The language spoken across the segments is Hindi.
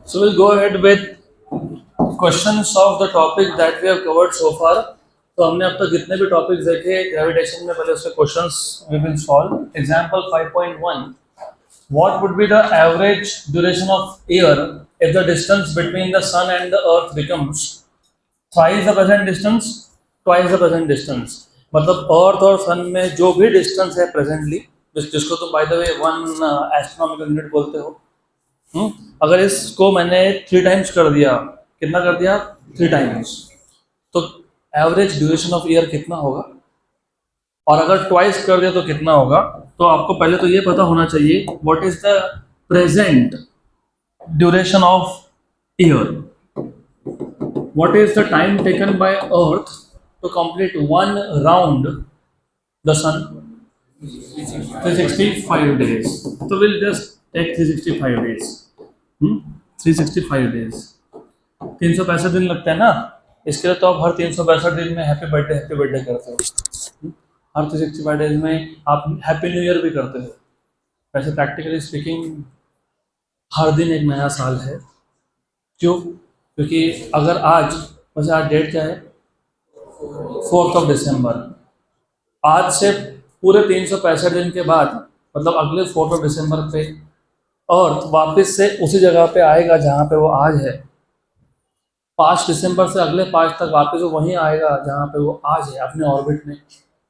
So we'll go ahead with questions of the topic that we have covered so far. तो हमने अब तक जितने भी टॉपिक्स देखे ग्रेविटेशन में, पहले उसके questions we will solve. Example 5.1. What would be the average duration of year if the distance between the sun and the earth becomes thrice the present distance, twice the present distance? मतलब अर्थ और सन में जो भी डिस्टेंस है प्रेजेंटली, जिसको तुम bye the way one astronomical unit बोलते हो, अगर इसको मैंने 3 टाइम्स कर दिया, कितना कर दिया? 3 टाइम्स. तो एवरेज ड्यूरेशन ऑफ ईयर कितना होगा? और अगर ट्वाइस कर दिया तो कितना होगा? तो आपको पहले तो ये पता होना चाहिए what is the present duration of year. What is the time taken by earth to complete one round the sun? 365 days. So we'll just take 365 days. 365 days. 365 दिन लगते हैं ना. इसके लिए तो आप हर 365 दिन में हैप्पी बर्थडे करते हो. हर 365 डेज में आप हैप्पी न्यू ईयर भी करते हो. वैसे प्रैक्टिकली स्पीकिंग हर दिन एक नया साल है. क्यों? क्योंकि अगर आज, वैसे आज डेट क्या है? 4 दिसंबर. आज से पूरे 365 दिन के बाद, मतलब अगले 4 दिसंबर पे अर्थ वापस से उसी जगह पे आएगा जहाँ पे वो आज है. 5 दिसंबर से अगले 5 तक वापस वो वहीं आएगा जहाँ पे वो आज है, अपने ऑर्बिट में.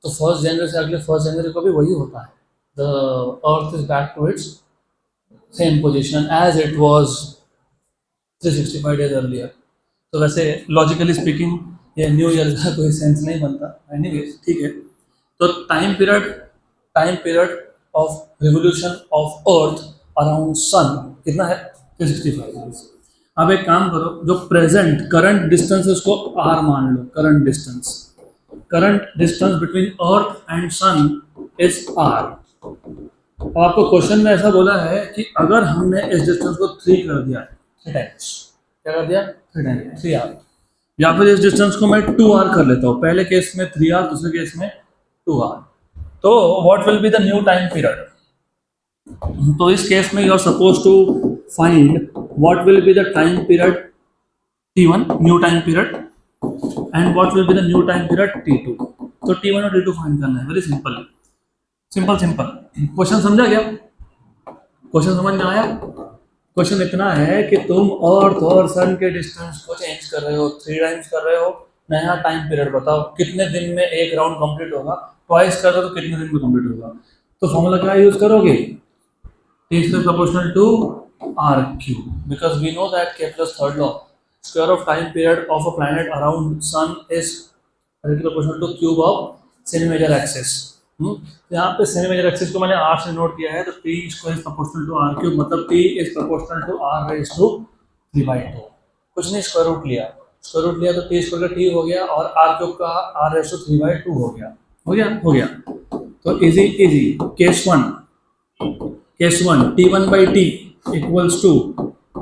तो 1 जनवरी से अगले 1 जनवरी को भी वही होता है. The earth is back to its same position as it was 365 days earlier. तो वैसे लॉजिकली स्पीकिंग ये न्यू ईयर का कोई सेंस नहीं बनता. एनीवेज ठीक है. तो time period of revolution of earth around sun कितना है? 365 डेज. अब एक काम करो, जो प्रेजेंट करंट डिस्टेंस है उसको आर मान लो. Current distance between earth and sun is R. और आपको क्वेश्चन में ऐसा बोला है कि अगर हमने इस डिस्टेंस को 3 कर दिया, 3 टाइम्स, क्या कर दिया? 3 टाइम्स, 3 आर. या फिर इस डिस्टेंस को मैं 2 आर कर लेता हूँ. पहले केस में 3 आर, दूसरे केस में 2 आर. तो what will be the new time period? तो इस केस में you are suppose to find what will be the time period T1, new time period, and what will be the new time period T2. तो T1 और T2 फाइंड करना है. Very simple. क्वेश्चन समझा क्या? क्वेश्चन समझ में आया? क्वेश्चन इतना है कि तुम अर्थ और सन के डिस्टेंस को चेंज कर रहे हो, 3 टाइम्स कर रहे हो. नया टाइम पीरियड बताओ कितने दिन में एक राउंड कंप्लीट होगा. ट्वाइस कर रहे हो तो कितने दिन में कंप्लीट होगा? तो फॉर्मूला क्या यूज करोगे? T is proportional to RQ, because we know that Kepler's third law, square of time period of a planet around sun is proportional to cube of semi major axis. यहाँ पे सेमी मेजर एक्सिस को मैंने R से नोट किया है. तो T square is proportional to R cube, मतलब T is proportional to R raise to 3/2. कुछ नहीं, स्क्वायर रूट लिया तो T स्क्वायर का T हो गया और R क्यूब का R रेज टू 3/2 हो गया. तो easy case one T1 by T equals to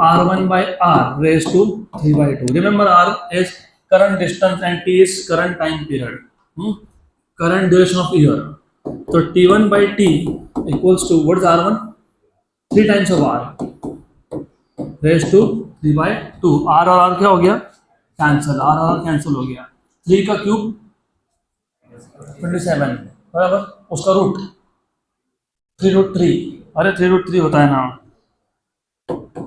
R1 by R raised to 3/2. Remember, R is current distance and T is current time period, current duration of year. So T1 by T equals to, what is R1? 3 times of R raised to 3/2. R और R क्या हो गया? कैंसिल. R और R कैंसिल हो गया. 3 का क्यूब 27 बराबर उसका रूट 3√3. अरे 3√3 होता है ना.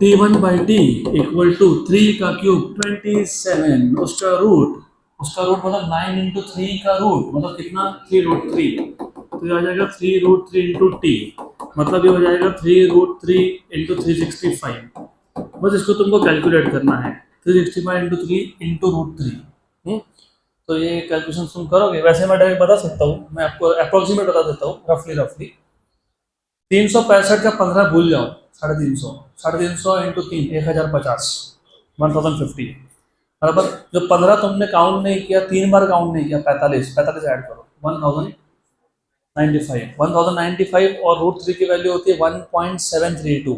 T1 by T equal to 3 का क्यूब 27, उसका रूट मतलब 9 इंटू 3 का रूट मतलब कितना? 3√3. तो ये आ जाएगा 3√3 इंटू T, मतलब ये हो जाएगा 3√3 इंटू 365. बस इसको तुमको कैलकुलेट करना है. 365 इंटू 3 इंटू √3. तो ये कैलकुलेशन तुम करोगे. वैसे मैं डायरेक्ट बता सकता हूँ, मैं आपको अप्रोक्सीमेट बता देता हूँ, रफली 365 का 15 भूल जाओ. 350 इंटू 3 1050, 1050 बराबर. जो 15 तुमने काउंट नहीं किया, 3 बार काउंट नहीं किया, 45 ऐड करो, 1095 और √3 की वैल्यू होती है 1.732.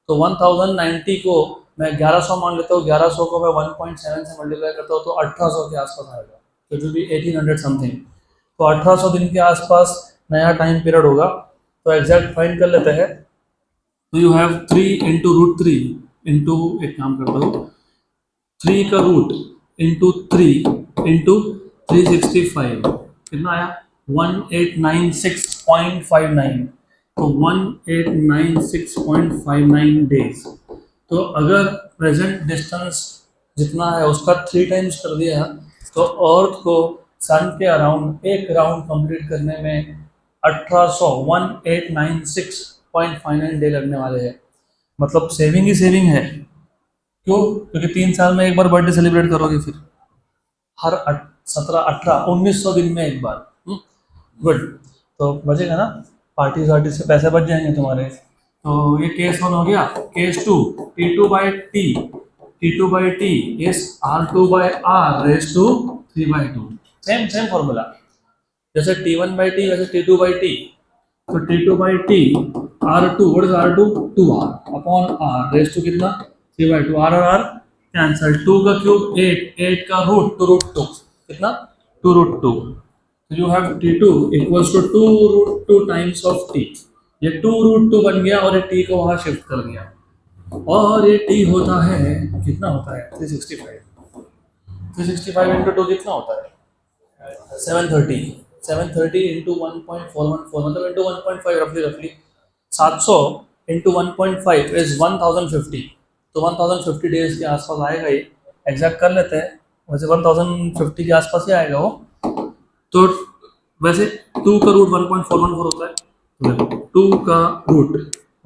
तो 1090 को मैं 1100 मान लेता हूँ. 1100 को मैं 1.7 से मल्टीप्लाई करता हूँ तो 1800 के आसपास आएगा. तो इट विल बी 1800 समथिंग. तो 1800 दिन के आसपास नया टाइम पीरियड होगा. तो एग्जैक्ट फाइंड कर लेते हैं. तो यू हैव 3 इंटू √3 इंटू, एक काम करता हूँ, 3 का रूट इंटू 3 इंटू 365 कितना आया 1896.59, तो 1896.59 डेज। तो अगर प्रेजेंट डिस्टेंस जितना है उसका 3 टाइम्स कर दिया तो अर्थ को सन के अराउंड एक राउंड कंप्लीट करने में 1896.59 डे लगने वाले हैं। मतलब सेविंग ही सेविंग है। क्यों? क्योंकि 3 साल में एक बार बर्थडे सेलिब्रेट करोगे, फिर हर 17, 18, 1900 दिन में एक बार। गुड। तो बचेगा ना, पार्टी वार्टी से पैसे बच जाएंगे तुम्हारे। तो ये केस 1 हो गया। Case 2, T2/T is R2/R raised to 3/2। Same same formula, जैसे T1/T वैसे T2/T। तो T2/T R2, what is R2? 2R upon R raise to कितना 3/2। R और R कैंसल, 2 का क्यूब 8, 8 का रूट तो √2 कितना 2√2। तो you have T2 equals to 2√2 times of T। ये 2√2 बन गया और ये T को वहां शिफ्ट कर दिया, और ये T होता है कितना होता है 365। 365 इंटू 2 कितना होता है 730। 730 इंटू 1.414 मतलब इंटू 1.5 रफली 700 इंटू 1.5 इज 1050। तो 1050 डेज के आसपास आएगा ये, एग्जैक्ट कर लेते हैं। वैसे 1050 के आसपास ही आएगा वो। तो वैसे 2 का रूट 1.414 होता है, तो देखो 2 का रूट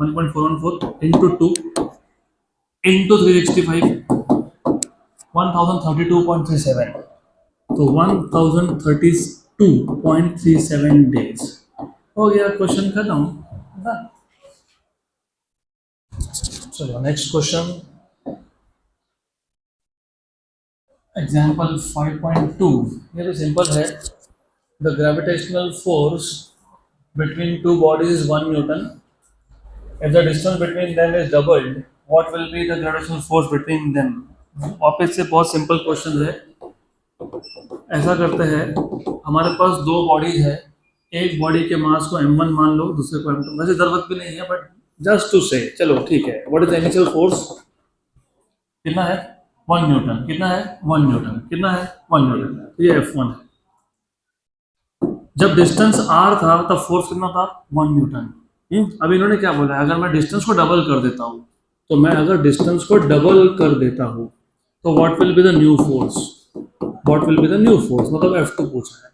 1.414 इंटू 2 इंटू 365 1032.37। तो 1032.37 डेज हो गया। क्वेश्चन खत्म। चलो नेक्स्ट क्वेश्चन, एग्जाम्पल 5.2। ये तो सिंपल है। The gravitational force between two bodies is 1 Newton. If the distance between them is doubled, what will be the gravitational force between them? वापस से बहुत सिंपल क्वेश्चन है। ऐसा करते हैं, हमारे पास दो बॉडीज है, एक बॉडी के मास को m1 मान लो, दूसरे को m2। वैसे जरूरत भी नहीं है, बट जस्ट टू से चलो ठीक है। What is the initial force? कितना है 1 न्यूटन। कितना है 1 न्यूटन। कितना है 1 न्यूटन। तो ये F1 है। जब डिस्टेंस r था तब फोर्स कितना था 1 न्यूटन। अब इन्होंने क्या बोला, अगर मैं डिस्टेंस को डबल कर देता हूँ, तो मैं अगर डिस्टेंस को डबल कर देता हूँ तो what will be the new force? What will be the new force मतलब F2 पूछा है,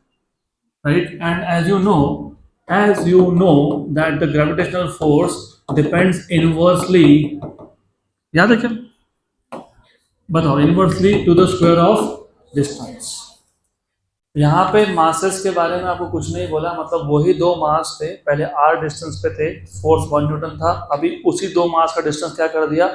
right. And as you know that the gravitational force depends inversely, याद है क्या? बताओ, inversely to the square of distance. यहाँ पे मासेस के बारे में आपको कुछ नहीं बोला, मतलब वही दो मास थे, पहले r डिस्टेंस पे थे, फोर्स 1 न्यूटन था, अभी उसी दो मास का डिस्टेंस क्या कर दिया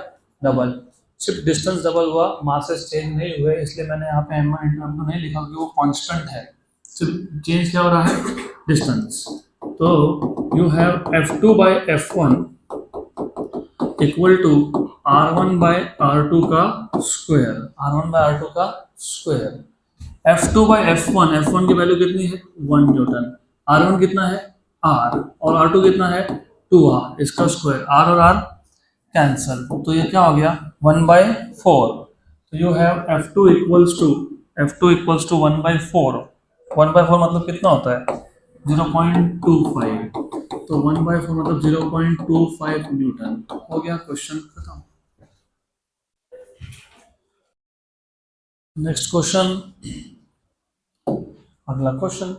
डबल। सिर्फ डिस्टेंस डबल हुआ, मासेस चेंज नहीं हुए, इसलिए मैंने यहाँ पे m1 इंटू m2 नहीं लिखा क्योंकि वो कांस्टेंट है, सिर्फ चेंज क्या हो रहा है डिस्टेंस। तो you have F2/F1 equal to R1/R2 का स्क्वायर। R1/R2 का स्क्वायर। F2/F1, F1 की वैल्यू कितनी है 1 न्यूटन। R1 कितना है R, और R2 कितना है 2R, इसका स्क्वायर। R और R कैंसल, तो ये क्या हो गया 1/4। तो you have F2 equals to 1/4। 1/4 मतलब कितना होता है 0.25। तो 1/4 मतलब 0.25 न्यूटन। हो गया क्वेश्चन खत्म। नेक्स्ट क्वेश्चन, अगला क्वेश्चन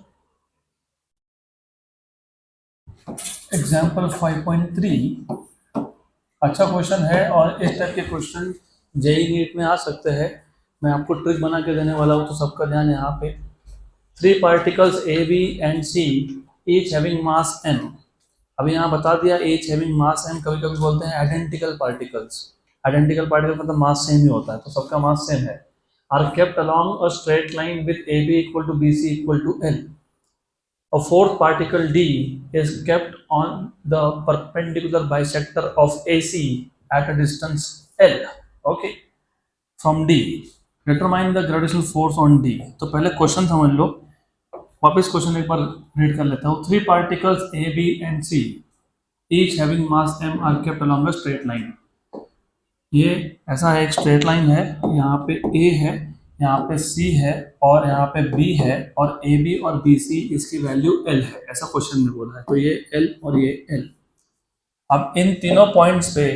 एग्जाम्पल 5.3। अच्छा क्वेश्चन है, और इस टाइप के क्वेश्चन जेई नीट में आ सकते हैं। मैं आपको ट्रिक बना के देने वाला हूँ, तो सबका ध्यान यहाँ पे। 3 particles A B and C each having mass m। अभी यहाँ बता दिया ईच हैविंग मास m। कभी कभी बोलते हैं आइडेंटिकल पार्टिकल्स। आइडेंटिकल पार्टिकल मतलब मास सेम ही होता है, तो सबका मास सेम है। Are kept along a straight line with A B equal to B C equal to l। A fourth particle D is kept on the perpendicular bisector of AC at a distance L, okay, from D. Determine the gravitational force on D. तो पहले क्वेश्चन समझ लो, वापस क्वेश्चन एक बार रीड कर लेता हूँ। 3 particles A, B and C each having mass m are kept along a straight line. ये ऐसा है, एक स्ट्रेट लाइन है, यहाँ पे ए है, यहाँ पे सी है और यहाँ पे बी है, और ए बी और बी सी इसकी वैल्यू एल है, ऐसा क्वेश्चन में बोला है। तो ये एल और ये एल। अब इन तीनों पॉइंट्स पे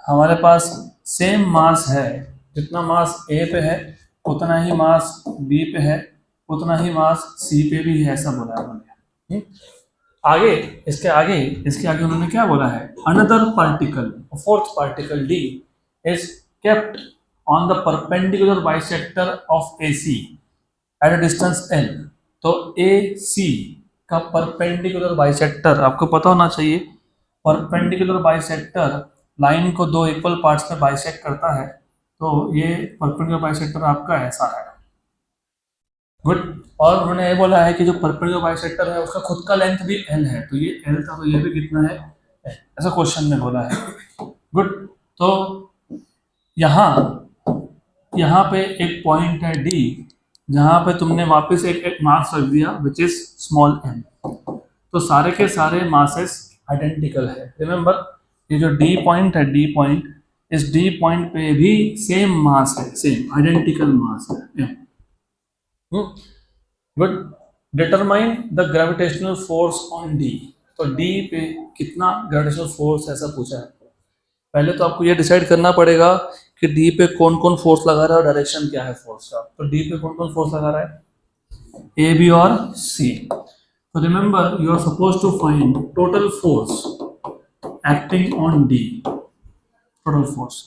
हमारे पास सेम मास है, जितना मास ए पे है उतना ही मास बी पे है, उतना ही मास सी पे भी है, ऐसा बोला है उन्होंने। आगे इसके आगे उन्होंने क्या बोला है, another particle, fourth particle D is kept on the perpendicular bisector of A C at a distance L. तो ए सी का परपेंडिकुलर बाइसेक्टर आपको पता होना चाहिए। परपेंडिकुलर बाइसेक्टर लाइन को दो इक्वल पार्ट्स में बाइसेक्ट करता है, तो ये परपेंडिकुलर बाइसेक्टर आपका ऐसा है। गुड। और उन्होंने ये बोला है कि जो परपेंडिकुलर बाइसेक्टर है उसका खुद का लेंथ भी एल है, तो ये एल था, तो ये भी कितना है, ऐसा क्वेश्चन में बोला है। गुड। तो यहाँ यहाँ पे एक पॉइंट है डी, जहाँ पे तुमने वापस एक मास रख दिया विच इज स्मॉल एम, तो सारे के सारे मासेस आइडेंटिकल है। रिमेंबर, ये जो डी पॉइंट है, डी पॉइंट, इस डी पॉइंट पे भी सेम मास है, सेम आइडेंटिकल मास है। Good. Determine the gravitational force on D. तो डी पे कितना ग्रेविटेशनल फोर्स ऐसा पूछा है। पहले तो आपको ये डिसाइड करना पड़ेगा कि डी पे कौन कौन फोर्स लगा रहा है और डायरेक्शन क्या है फोर्स का। तो डी पे कौन कौन फोर्स लगा रहा है, ए बी और सी। तो remember, you are suppose to find total force acting on D, total force.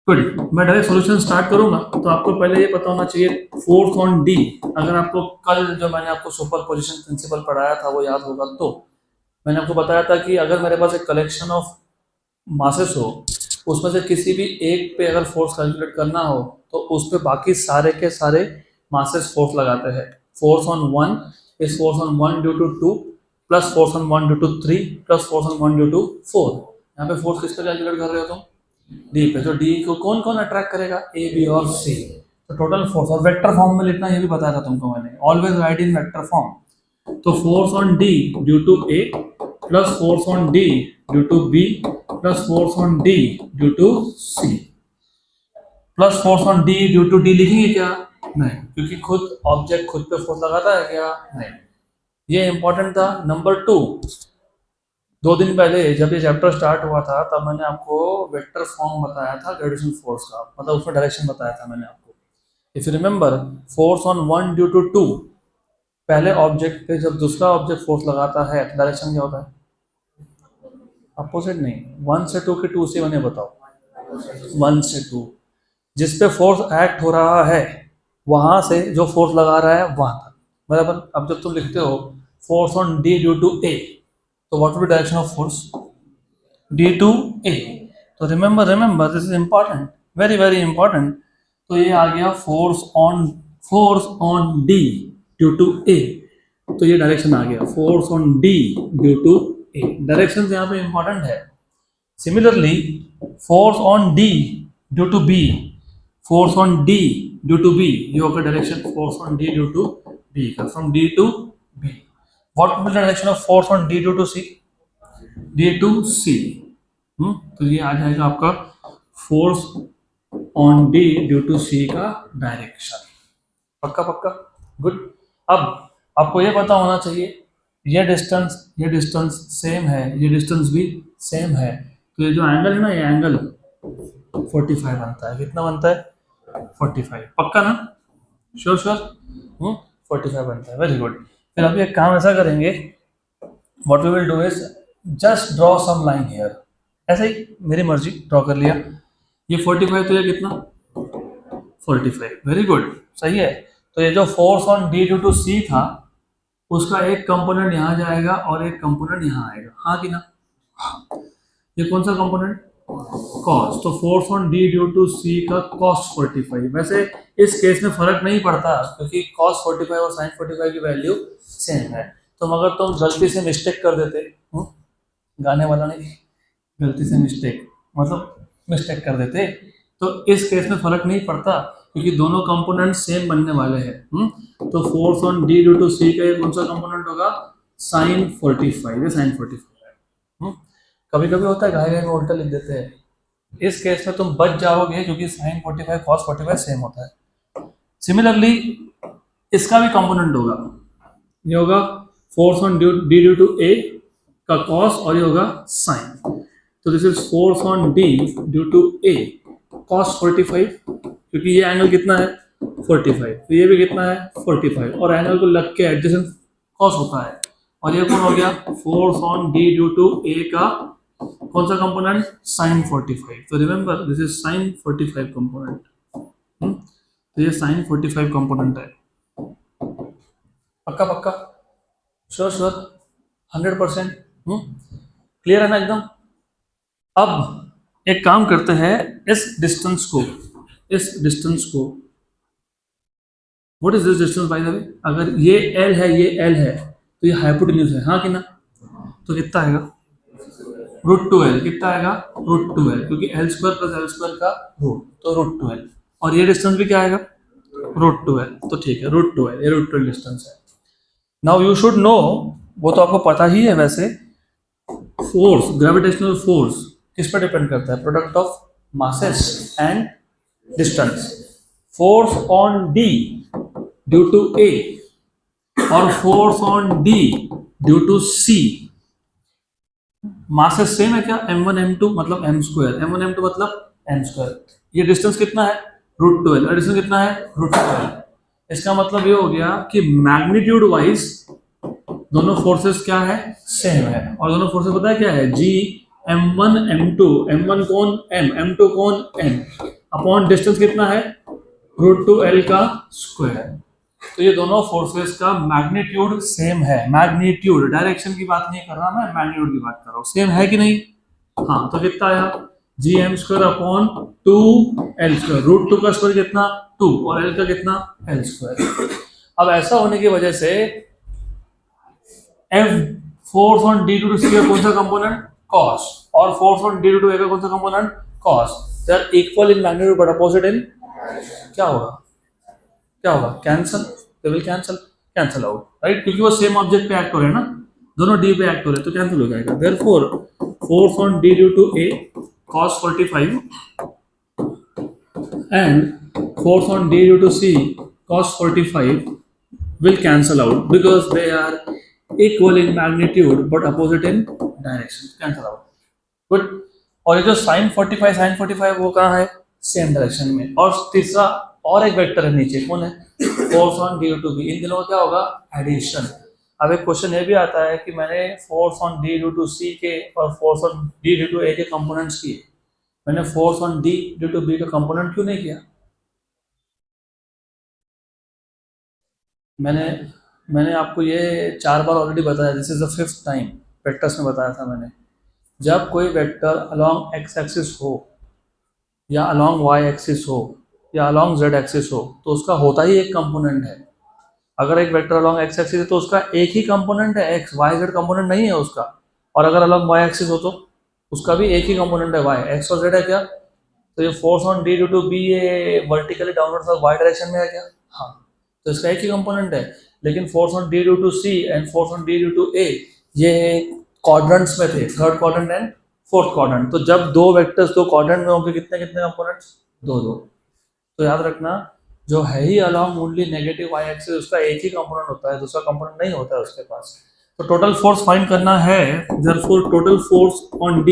Good. मैं डायरेक्ट सॉल्यूशन स्टार्ट करूंगा, तो आपको पहले ये पता होना चाहिए फोर्स ऑन डी। अगर आपको कल जो मैंने आपको सुपर पोजिशन प्रिंसिपल पढ़ाया था वो याद होगा, तो मैंने आपको बताया था कि अगर मेरे पास एक कलेक्शन ऑफ मासेस हो, उसमें से किसी भी एक पे अगर फोर्स कैलकुलेट करना हो तो उस पे बाकी सारे के सारे मासेस फोर्स लगाते हैं। Force on one is force on one due to two, plus force on one due to three, plus force on one due to four. यहाँ पे फोर्स किस पे कैलकुलेट कर रहे हो तुम, डी पे। तो डी को कौन कौन अट्रैक्ट करेगा, ए बी और सी। तो टोटल फोर्स, और वेक्टर फॉर्म में लिखना, ये भी बताया था तुमको मैंने, always write in vector form. तो force on D due to A plus force on D due to B plus force on D due to C, plus force on D due to D लिखेंगे क्या, नहीं, क्योंकि खुद ऑब्जेक्ट खुद पे फोर्स लगाता है क्या, नहीं। ये इंपॉर्टेंट था। नंबर 2, 2 दिन पहले जब ये चैप्टर स्टार्ट हुआ था तब मैंने आपको वेक्टर फॉर्म बताया था ग्रेविटेशनल फोर्स का, मतलब उसमें डायरेक्शन बताया था मैंने आपको। If you remember, force on one due to two, पहले ऑब्जेक्ट पे जब दूसरा ऑब्जेक्ट फोर्स लगाता है तो डायरेक्शन क्या होता है, अपोजिट नहीं, 1 से 2 के 2 से मैंने बताओ, 1 से 2, जिस पे फोर्स एक्ट हो रहा है वहां से जो फोर्स लगा रहा है वहां तक, बराबर। अब जब तुम लिखते हो force on D due to A, तो what will be direction of force, D to A. तो remember this is important, very very important. तो ये आ गया force on D due to A, तो ये डायरेक्शन आ गया force on D due to A. Direction यहाँ पे इंपॉर्टेंट है। Similarly force on D due to B, force on D due to B, ये होगा direction force on D due to B का, from D to B. What will be direction of force on D due to C, D to C. तो ये आ जाएगा आपका force on D due to C का डायरेक्शन। पक्का पक्का, गुड। अब आपको ये पता होना चाहिए ये डिस्टेंस सेम है, ये डिस्टेंस भी सेम है, तो ये जो एंगल है ना, ये एंगल 45 बनता है। कितना बनता है, 45। पक्का ना, श्योर 45 बनता है, वेरी गुड। फिर अभी एक काम ऐसा करेंगे, what we will do is just draw some line here, ऐसे ही मेरी मर्जी ड्रॉ कर लिया। ये 45, तो ये कितना, 45, वेरी गुड, सही है। तो ये जो force on D due to C था उसका एक कंपोनेंट यहाँ जाएगा और एक कंपोनेंट यहाँ आएगा, हाँ कि ना। ये कौन सा कंपोनेंट, कॉस। तो force on D due to C का कॉस 45। वैसे इस केस में फर्क नहीं पड़ता क्योंकि कॉस 45 और साइन 45 की वैल्यू सेम है। तो मगर तुम गलती से मिस्टेक कर देते, गाने वाला नहीं, गलती से मिस्टेक मतलब मिस्टेक कर देते, तो इस केस में फर्क नहीं पड़ता क्योंकि दोनों कंपोनेंट सेम बनने वाले हैं। तो force on D due to C का कौन सा कंपोनेंट होगा, साइन 45, ये साइन 45 है। कभी कभी होता है घाई घाई में उल्टा लिख देते हैं, इस केस में तुम बच जाओगे क्योंकि साइन 45 कॉस 45 सेम होता है। सिमिलरली इसका भी कंपोनेंट होगा, ये होगा force on D due to A का कॉस और ये होगा साइन। तो this is force on D due to A cos 45, क्योंकि ये एंगल कितना है 45, तो ये भी कितना है 45, और एंगल को लग के एडजेसेंट कॉस होता है। और ये कौन हो गया force on D due to A का कौन सा कंपोनेंट साइन 45। तो remember this is sine 45 component. तो ये साइन 45 कंपोनेंट है। पक्का पक्का श्योर श्योर 100%। क्लियर है ना एकदम। अब एक काम करते हैं, इस डिस्टेंस को what is this distance by the वे, अगर ये L है ये L है तो ये हाइपोटेन्यूज है, हाँ कि ना। तो कितना आएगा √2L, कितना आएगा √2L, क्योंकि L² + L² का रूट, तो √2L। और ये डिस्टेंस भी क्या आएगा √2L। तो ठीक है √2L, ये √2L डिस्टेंस है। नाउ यू शुड नो, वो तो आपको पता ही है वैसे, फोर्स ग्रेविटेशनल फोर्स किस पर डिपेंड करता है, product of masses and distance. Force on D due to A और force on D due to C, masses same है क्या, m1 m2 मतलब m², m1 m2 मतलब m²। ये डिस्टेंस कितना है √2L, और डिस्टेंस कितना है √2L। इसका मतलब ये हो गया कि मैग्नीट्यूड वाइज दोनों फोर्सेस क्या है सेम है, और दोनों फोर्सेस पता है क्या है G m1 m2, m1 कौन m, m2 कौन n, अपॉन डिस्टेंस कितना है √2L का स्क्वायर। तो ये दोनों फोर्सेस का मैग्नीट्यूड सेम है, मैग्नीट्यूड डायरेक्शन की बात नहीं कर रहा मैं, मैग्नीट्यूड की बात कर रहा हूँ, सेम है कि नहीं। हाँ तो कितना आया gm² अपॉन 2L², √2 का स्क्वायर कितना 2 और L का कितना L²। अब ऐसा होने की वजह से F force on D to C का कौन सा कंपोनेंट cos, और force on D to A का कौन सा component cos, they are equal in magnitude but opposite in, क्या होगा cancel, they will cancel out, right, क्योंकि वो सेम ऑब्जेक्ट पे एक्ट हो रहे हैं ना, दोनों डी पे एक्ट हो रहे हैं, तो कैंसिल हो जाएगा। Therefore force on D due to A cos 45 and force on d due to c cos 45 will cancel out because they are equal in magnitude but opposite in direction, cancel out, good। और ये जो sin 45 वो कहाँ है सेम डायरेक्शन में। और तीसरा और एक वेक्टर है नीचे, कौन है force on D to B, इन दिनों का क्या होगा एडिशन। अब एक क्वेश्चन ये भी आता है कि मैंने force on D due to C के और force on D due to A के कंपोनेंट्स किए, मैंने force on D due to B का कंपोनेंट क्यों नहीं किया। मैंने आपको ये 4 बार ऑलरेडी बताया, this is the 5th time vectors में बताया था मैंने। जब कोई वेक्टर अलोंग एक्स एक्सिस हो या अलोंग वाई एक्सिस हो या अलोंग जेड एक्सिस हो तो उसका होता ही एक कंपोनेंट है। अगर एक वेक्टर अलोंग एक्स एक्सिस है तो उसका एक ही कंपोनेंट है एक्स, वाई जेड कंपोनेंट नहीं है उसका। और अगर अलोंग वाई एक्सिस हो तो उसका भी एक ही कंपोनेंट है वाई, एक्स और जेड है क्या। तो ये force on D due to B ये वर्टिकली डाउनवर्ड्स और वाई डायरेक्शन में है क्या, हाँ, तो इसका एक ही कंपोनेंट है। लेकिन force on D due to C and force on D due to A ये क्वाड्रेंट्स में थे, 3rd quadrant and 4th quadrant. तो जब दो वेक्टर्स दो क्वाड्रेंट में होंगे कितने कितने कंपोनेंट्स, 2 तो याद रखना जो है ही along only negative Y axis उसका एक ही कंपोनेंट होता है, दूसरा कंपोनेंट नहीं होता है उसके पास। तो टोटल फोर्स फाइंड करना है, therefore total force on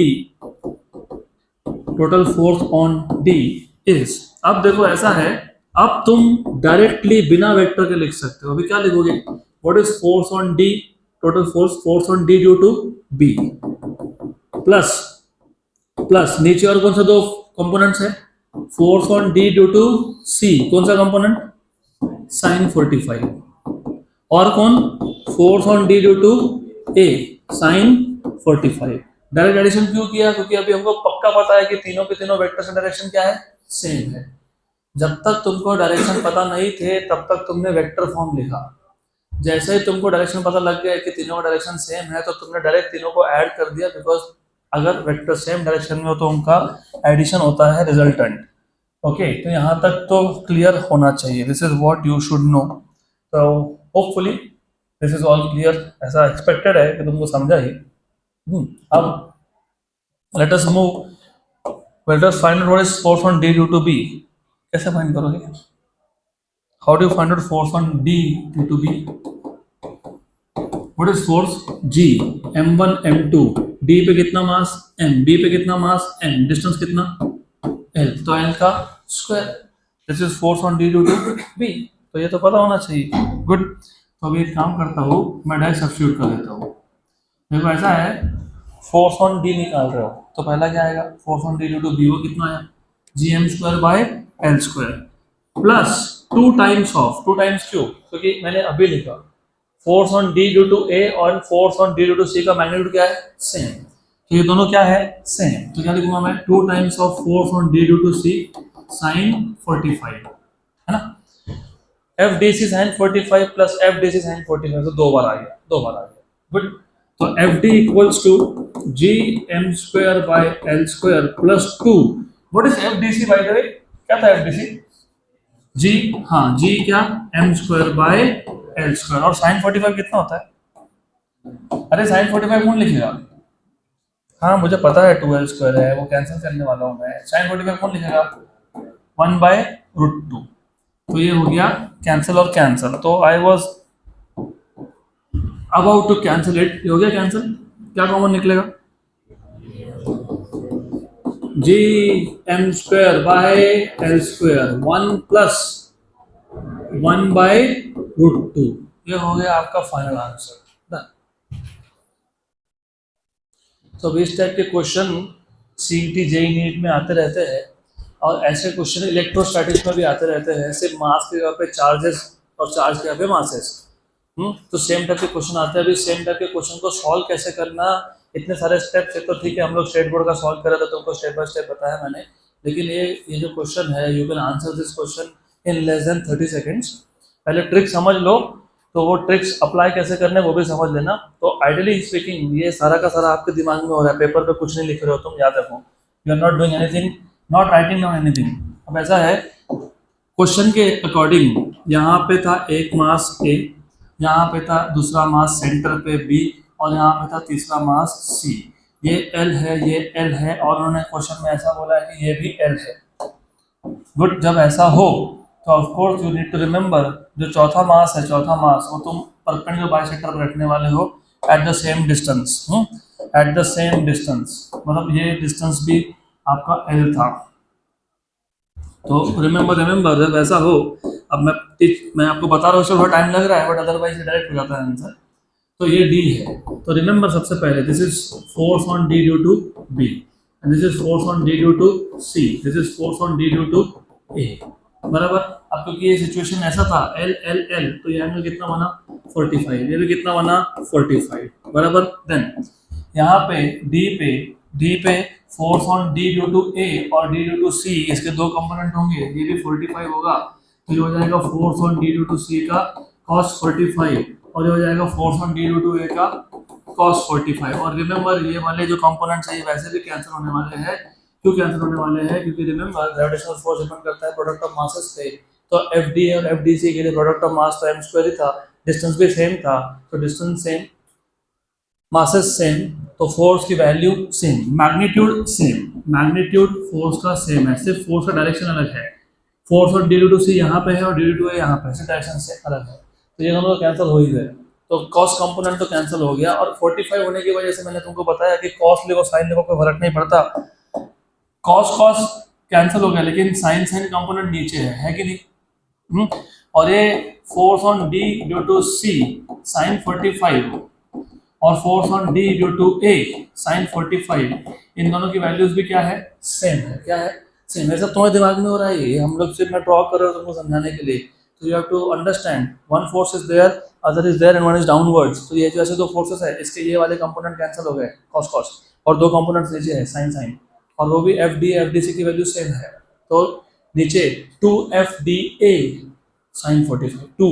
D is, अब देखो ऐसा है, अब तुम डायरेक्टली बिना वेक्टर के लिख सकते हो। अभी क्या लिखोगे, what is force on D, total force on D due to B plus नीचे और कौन सा 2 कंपोनेंट्स है, force on D due to C कौन सा कंपोनेंट साइन 45, और कौन force on D due to A sine 45। Direct addition क्यों किया, क्योंकि अभी हमको पक्का पता है कि तीनों के तीनों वेक्टर्स का डायरेक्शन क्या है सेम है। जब तक तुमको डायरेक्शन पता नहीं थे तब तक तुमने वेक्टर फॉर्म लिखा, जैसे ही तुमको डायरेक्शन पता लग गया कि तीनों का डायरेक्शन सेम है तो तुमने डायरेक्ट तीनों को ऐड कर दिया, बिकॉज अगर वेक्टर सेम डायरेक्शन में हो तो उनका एडिशन होता है रिजल्टेंट। ओके, तो यहाँ तक तो क्लियर होना चाहिए, this is what you should know. तो hopefully this is all clear, ऐसा एक्सपेक्टेड है कि तुमको समझा ही। अब let us move Well, just find out what is force on D due to B. कैसे फाइंड करोगे? How do you find out force on D due to B? What is force? G, M1, M2. D पे कितना मास? M. B पे कितना मास? M. डिस्टेंस कितना? L. तो L का square. This is force on D due to B. तो ये तो पता होना चाहिए. Good. तो अभी एक काम करता हूँ, मैं डायरेक्ट सब्स्टिट्यूट कर देता हूँ. देखो ऐसा है, फोर्स ऑन डी निकाल रहे हो तो पहला क्या आएगा? Force on D due to B वो कितना आया? G M square by L square plus two times of, two times क्यों? क्योंकि मैंने अभी लिखा force on D due to A और force on D due to C का मैग्नीट्यूड क्या है? सेम. तो ये दोनों क्या है? सेम. तो क्या लिखूंगा मैं? Two times of force on D due to C sine 45, है ना? F D C sine 45 plus F D C sine 45, तो दो बार आ गया, दो बार आ गया. गुड. तो F D equals to G M square by L square plus two. What is F D C by the way? क्या था एफ डी सी? जी, हाँ जी क्या? M square by L square. और साइन 45 कितना होता है? अरे साइन 45 कौन लिखेगा? हाँ मुझे पता है 2l स्क्वायर है, वो कैंसिल करने वाला हूँ मैं. साइन 45 कौन लिखेगा? 1 बाय रूट 2. तो ये हो गया कैंसिल और कैंसिल. तो I was about to cancel it. ये हो गया कैंसिल. क्या कॉमन निकलेगा? G M square by L square 1 plus 1 by root 2. ये हो गया आपका फाइनल आंसर. तो इस टाइप के क्वेश्चन सीईटी जेईई नीट में आते रहते हैं और ऐसे क्वेश्चन इलेक्ट्रोस्टैटिक्स में भी आते रहते हैं. सिर्फ मास के जगह पे चार्जेस और चार्ज के जगह पे मासेस. तो सेम टाइप के क्वेश्चन आते हैं. अभी सेम टाइप के क्वेश्चन को सॉल्व कैसे करना, इतने सारे स्टेप्स है. तो ठीक है हम लोग स्टेट बोर्ड का सॉल्व कर रहे थे तो उनको स्टेप बाय स्टेप बताया मैंने. लेकिन ये जो क्वेश्चन है, you can answer this question in less than 30 seconds. पहले ट्रिक समझ लो, तो वो ट्रिक्स अप्लाई कैसे करने वो भी समझ लेना. तो आइडियली स्पीकिंग ये सारा का सारा आपके दिमाग में हो रहा है, पेपर पे कुछ नहीं लिख रहे हो तुम, याद रखो. You are not doing anything, not writing down anything. अब ऐसा है, क्वेश्चन के अकॉर्डिंग यहाँ पे था एक मास ए, यहाँ पे था दूसरा मास सेंटर पे बी और यहाँ पे था तीसरा मास सी. ये एल है, ये एल है और उन्होंने क्वेश्चन में ऐसा बोला है कि ये भी एल है. गुड. जब ऐसा हो तो of course you need to remember जो चौथा मास है, चौथा मास वो तुम परपेंडिकुलर बाइसेक्टर पर रखने वाले हो at the same distance. At the same distance मतलब ये डिस्टेंस भी आपका एल था. तो रिमेंबर जब ऐसा हो, अब मैं आपको बता रहा हूँ उससे थोड़ा टाइम लग रहा है बट अदरवाइज डायरेक्ट हो जाता है आंसर. तो ये डी है. तो रिमेंबर सबसे पहले this is force on D due to B and this is force on D due to C, this is force on D due to A. बराबर. अब क्योंकि ये सिचुएशन ऐसा था एल एल एल, तो ये एंगल कितना बना? 45. ये भी कितना बना? 45. बराबर. देन यहाँ पे डी पे force on D due to A और डी ड्यू टू सी, इसके दो कंपोनेंट होंगे. ये भी 45 होगा तो ये हो जाएगा force on D due to C का cos 45 और ये हो जाएगा force on D due to A का cos 45. और रिमेंबर ये वाले जो कंपोनेंट्स है ये वैसे भी कैंसिल होने वाले हैं. क्यों कैंसिल होने वाले हैं? क्योंकि रिमेंबर ग्रेविटेशनल फोर्स डिपेंड करता है प्रोडक्ट ऑफ मासेस पे. तो एफ डी और एफ डी सी के लिए प्रोडक्ट ऑफ मास तो एम स्क्वायर ही था, डिस्टेंस भी सेम था. तो डिस्टेंस सेम, मासेस सेम, तो फोर्स की value same, magnitude same. Magnitude force का सेम है, सिर्फ फोर्स का डायरेक्शन अलग है. फोर्स और डी ड्यू टू सी यहाँ पे है और डी ड्यू टू ए यहाँ पे, डायरेक्शन से अलग है. तो ये दोनों कैंसिल हो ही गए. तो कॉस कंपोनेंट तो कैंसिल हो गया. और 45 होने की वजह से मैंने तुमको बताया कि कॉस लिखो साइन लिखो कोई फर्क नहीं पड़ता. कॉस कॉस कैंसिल हो गया लेकिन साइन साइन कंपोनेंट नीचे है कि नहीं? और ये force on D due to C sine 45 और force on D due to A sine 45, इन दोनों की वैल्यूज भी क्या है? सेम है. क्या है? सेम. ऐसा तुम्हारे दिमाग में हो रहा है, ये हम लोग सिर्फ मैं ड्रॉ कर रहा हूँ तुमको समझाने के लिए. तो you have to understand one force is there, other is there and one is downwards. तो ये जो ऐसे दो फोर्सेस है इसके ये वाले कंपोनेंट कैंसिल हो गए कॉस कॉस, और दो कंपोनेंट्स नीचे है साइन साइन, और वो भी एफ डी सी की वैल्यू सेम है. तो नीचे 2FDA साइन 45 2,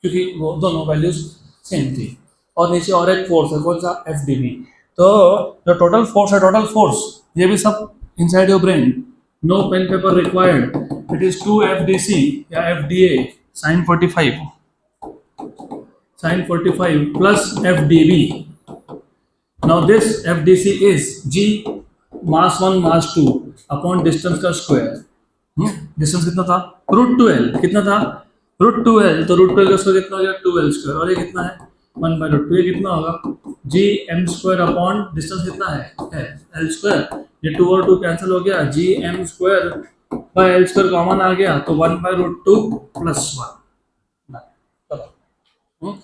क्योंकि वो दोनों वैल्यूज सेम थी. और नीचे और एक फोर्स है, कौन सा? FDB. तो जो टोटल फोर्स है, टोटल फोर्स ये भी सब inside your brain. No pen paper required. It is 2FDC या FDA sine 45 plus FDB. Now this FDC is G mass 1 mass 2. Upon distance का स्क्वायर। डिस्टेंस कितना था, √2l। कितना था, √2l। तो √2l का स्क्वायर कितना हो गया, 2l स्क्वायर। और ये कितना है, 1/√2। ये कितना होगा, G M square upon distance कितना है एल स्क्वायर। ये 2 और 2 कैंसिल हो गया, G M square by L square common आ गया, तो 1/√2 + 1। चलो,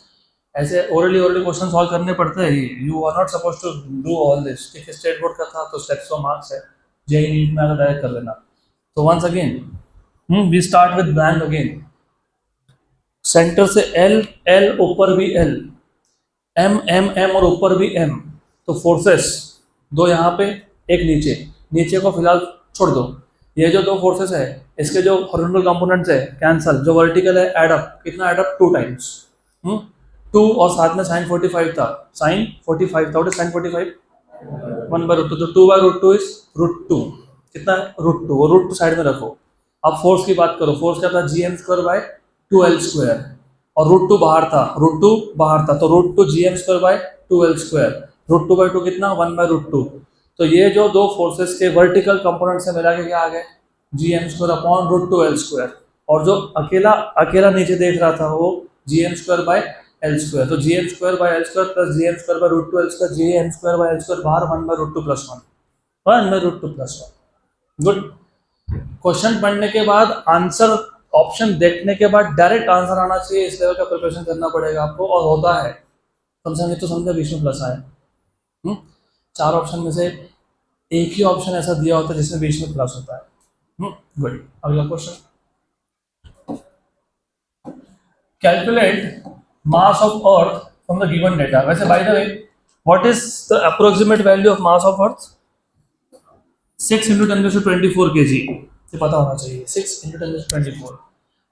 ऐसे ओरली ओरली क्वेश्चन सॉल्व करने पड़ते हैं। You are not suppose to do all this. ठीक है, स्टेट बोर्ड का था तो स्टेप्स ऑफ मार्क्स है, जेई नीट में अगर डायरेक्ट कर लेना। तो once again we start with blank again. Centre से एल, एल ऊपर भी एल, एम एम एम और ऊपर भी एम। तो फोर्सेस दो यहाँ पे, एक नीचे। नीचे को फिलहाल छोड़ दो। ये जो दो फोर्सेस है, इसके जो हॉरिजॉन्टल कंपोनेंट्स है कैंसल, जो वर्टिकल है ऐड अप। कितना ऐड अप, 2 टाइम्स 2, और साथ में साइन 45 था, साइन 45 था, साइन 45 1/√2। तो 2/√2 इज √2। कितना है, √2। और √2 साइड में रखो। अब फोर्स की बात करो, फोर्स क्या था, G M square by 2l square. और √2 बाहर था, √2 बाहर था, तो √2 G M square by 2l square. √2/2 कितना, 1/√2। तो ये जो दो फोर्सेस के वर्टिकल कंपोनेंट से मिला के क्या आ गए, G M square upon √2l square. और जो अकेला अकेला नीचे देख रहा था वो G M square by L square. तो G M square by L square plus G M square by √2l square, G M square by L square बाहर 1/√2 + 1, 1/√2 + 1। गुड। क्वेश्चन पढ़ने के बाद आंसर, ऑप्शन देखने के बाद डायरेक्ट आंसर आना चाहिए, इस लेवल का प्रिपरेशन करना पड़ेगा आपको। और होता है, समझेंगे तो समझे, बीच में प्लस आए। 4 ऑप्शन में से एक ही ऑप्शन ऐसा दिया होता है जिसमें बीच में प्लस होता है। गुड। अगला question, calculate mass of earth from the given data. वैसे by the way, what is the approximate value of mass of earth, 6 × 10⁻24 kg। ये पता होना चाहिए, 6 × 10⁻24।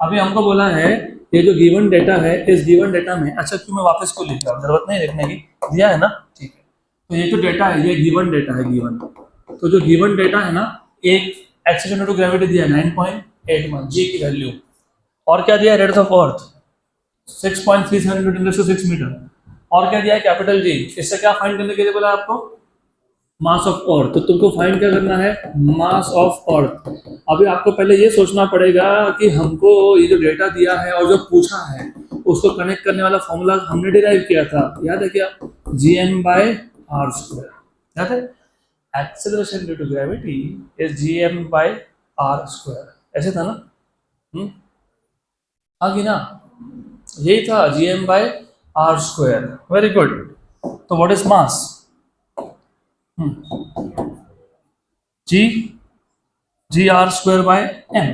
अभी हमको बोला है ये जो गिवन डेटा है, इस गिवन डेटा में, अच्छा क्यों मैं वापस को लिख रहा हूँ, जरूरत नहीं लिखने की, दिया है ना, ठीक है। तो ये जो डेटा है, ये गिवन डेटा है, गिवन। तो जो गिवन डेटा है ना, एक एक्सीलरेशन टू ग्रेविटी दिया है 9.81 जी की वैल्यू। और क्या दिया है, रेट ऑफ अर्थ 6.37 × 10⁶ मीटर। और क्या दिया है, कैपिटल जी। इससे क्या फाइंड करने के लिए बोला आपको, मास ऑफ अर्थ। तो तुमको फाइंड क्या करना है, मास ऑफ अर्थ। अभी आपको पहले ये सोचना पड़ेगा कि हमको ये जो डेटा दिया है और जो पूछा है उसको कनेक्ट करने वाला फॉर्मूला हमने डिराइव किया था, याद है क्या, gm/r²। याद है, acceleration due to gravity is gm/r²। ऐसे था ना, आगे ना, यही था, gm/r²। Very good. तो what is mass, G r²/m।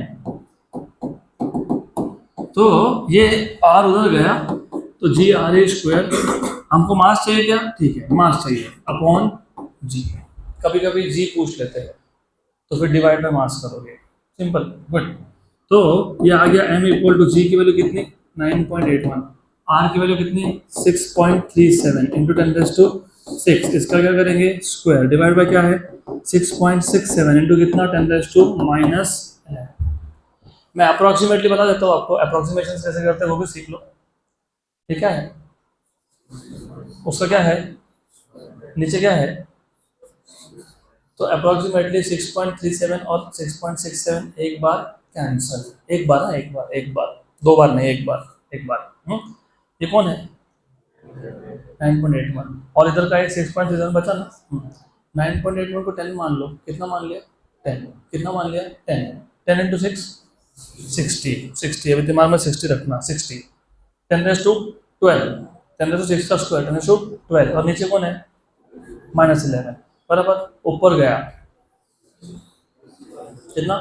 तो ये r उधर गया, तो GRA²। हमको मास चाहिए क्या, ठीक है, मास चाहिए अपॉन जी। कभी कभी जी पूछ लेते हैं तो फिर डिवाइड में मास करोगे, सिंपल। गुड। तो ये आ गया m = जी की वैल्यू कितनी, 9.81। r की वैल्यू कितनी, 6.37 × 10⁶। इसका क्या करेंगे, स्क्वायर, डिवाइड बाय क्या है, 6.67 इंटू कितना, 10⁻⁻। मैं अप्रोक्सीमेटली बता देता हूँ आपको, अप्रोक्सीमेशन कैसे करते हैं वो भी सीख लो। ये क्या है, उसका क्या है, नीचे क्या है। तो अप्रोक्सीमेटली 6.37 और 6.67 एक बार कैंसल, एक बार ना, एक बार 2 बार नहीं, एक बार। ये कौन है, 9.81। और इधर का एक 6.37 बचा ना। 9.81 को 10 मान लो, कितना मान लिया, 10। कितना मान लिया, 10। 10 × 6 60। अभी दिमाग में 60 रखना, 60। 10⁻12, 10⁻6 का स्क्वायर, 10⁻12। और नीचे कौन है, -11। बराबर, ऊपर गया कितना,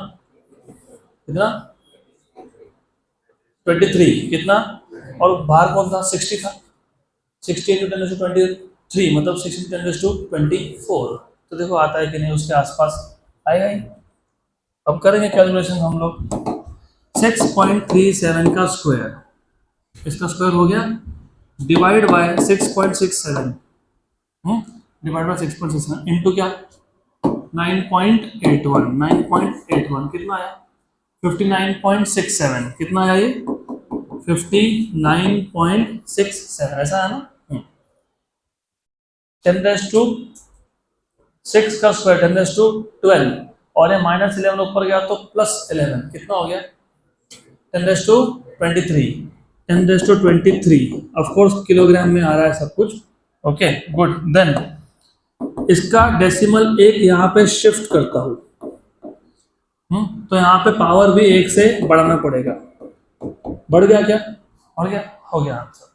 कितना, 23। कितना, और बाहर कौन था, 60 था। 60 × 10⁻23 मतलब 6 × 10⁻24। तो देखो आता है कि नहीं, उसके आसपास आएगा ही। अब करेंगे कैलकुलेशन हम लोग। 6.37 का स्क्वायर, इसका स्क्वायर हो गया, divide by 6.67, divide by 6.67 into क्या, 9.81। 9.81 कितना आया, 59.67। कितना आया ये, 59.67, ऐसा है ना। 10⁻6 का स्क्वायर, 10⁻12 और ये -11 ऊपर गया तो +11, कितना हो गया 10⁻23, 10⁻23 ऑफ कोर्स किलोग्राम में आ रहा है सब कुछ। Okay good. देन इसका डेसिमल 1 यहाँ पे शिफ्ट करता हूँ, तो यहाँ पे पावर भी 1 से बढ़ाना पड़ेगा। बढ़ गया क्या? बढ़ गया, हो गया आंसर।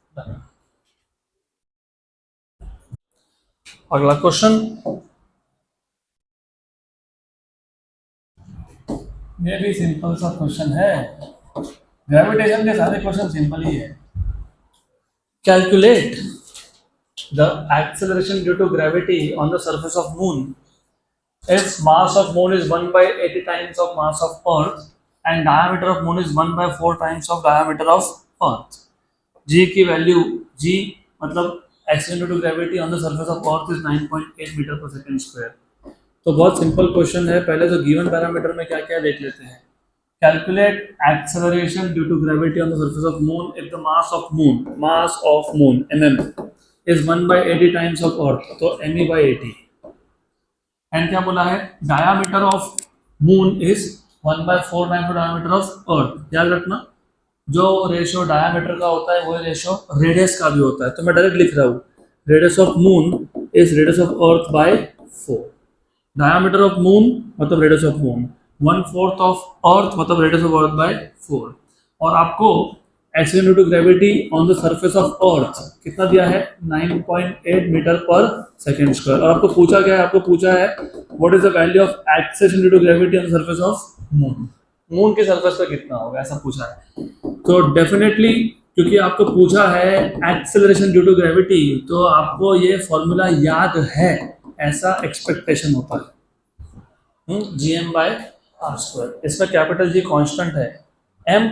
अगला क्वेश्चन, ये भी सिंपल सा क्वेश्चन है, ग्रेविटेशन के सारे क्वेश्चन सिंपल ही है। Calculate the acceleration due to gravity on the surface of moon if mass of moon is 1/80 times of mass of earth and diameter of moon is 1/4 times of diameter of earth, g की वैल्यू, g मतलब acceleration due to gravity on the surface of earth is 9.8 metre पर सेकंड स्क्वायर। तो बहुत सिंपल क्वेश्चन है, पहले तो गिवन पैरामीटर में क्या क्या देख लेते हैं। Calculate acceleration due to gravity on the surface of moon if the mass of moon mm is 1/80 times of earth, तो me/80। एंड क्या बोला है, diameter of moon is 1/4 times diameter of earth. याद रखना, जो रेशियो डायामीटर का होता है वो रेशियो रेडियस का भी होता है। तो मैं डायरेक्ट लिख रहा हूँ, radius of moon is radius of earth by 4। Diameter of moon मतलब radius of moon, 1/4 of earth मतलब रेडियस ऑफ अर्थ बाय 4। और आपको acceleration due to gravity on the surface of earth कितना दिया है, 9.8 मीटर पर सेकंड स्क्वायर। और आपको पूछा क्या है, आपको पूछा है what is the value of acceleration due to gravity on the surface of moon, moon के सरफेस पे कितना होगा, ऐसा पूछा है। तो डेफिनेटली क्योंकि आपको पूछा है एक्सेलरेशन ड्यू टू ग्रेविटी, तो आपको ये फॉर्मूला याद है, ऐसा एक्सपेक्टेशन होता है, gm/r²। इसमें कैपिटल जी कांस्टेंट है, m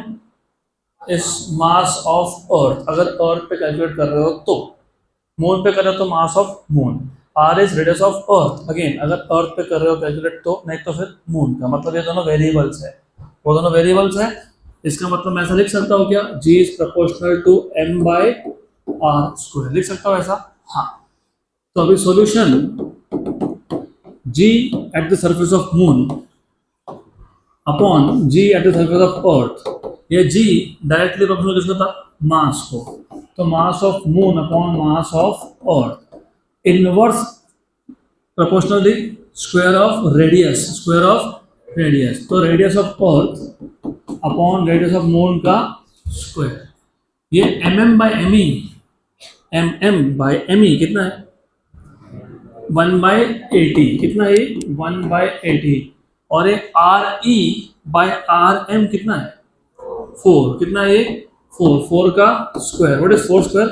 इस मास ऑफ अर्थ, अगर अर्थ पे कैलकुलेट कर रहे हो तो, मून पे कर रहे हो तो mass of moon, R is radius of earth, again अगर अर्थ पे कर रहे हो कैलकुलेट तो, नहीं तो फिर मून का, मतलब ये दोनों वेरिएबल्स है, वो दोनों वेरिएबल्स है। इसका मतलब मैं ऐसा लिख सकता हूँ क्या, g is proportional to m/r², लिख सकता हूँ ऐसा, हाँ। तो अभी solution, g at the surface of moon upon g at the surface of earth, ये g डायरेक्टली प्रोपोर्शनल किसको था, मास को, तो mass of moon upon mass of earth, inverse proportionally square of radius, तो radius of earth upon radius of moon का स्क्वायर। ये mm/me कितना है, 1/80, कितना है 1/80, और ये re/rm कितना है 4, कितना है ये 4 का square, what is 4 square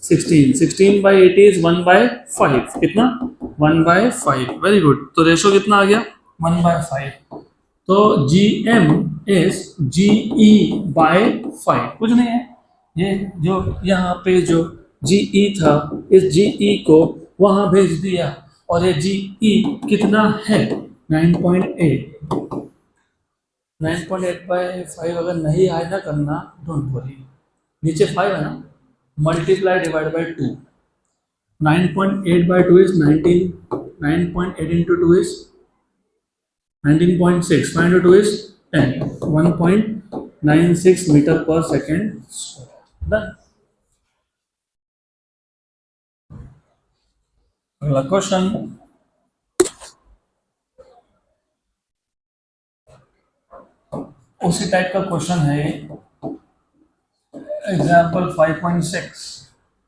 16, 16/80 is 1/5, कितना 1/5, वेरी गुड। तो रेशो कितना आ गया 1/5, तो gm इज ge/5, कुछ नहीं है, ये जो यहाँ पे जो ge था, इस ge को वहाँ भेज दिया, और ये ge कितना है 9.8, 9.8/5 अगर नहीं आए ना करना, डोंट वरी, नीचे 5 है ना, multiply divide by 2, 9.8/2 is 19, 9.8 into 2 is 19.6, 5 into 2 is 10, 1.96 metre पर सेकेंड स्क्वायर। डन। अगला क्वेश्चन, उसी टाइप का क्वेश्चन है, example 5.6,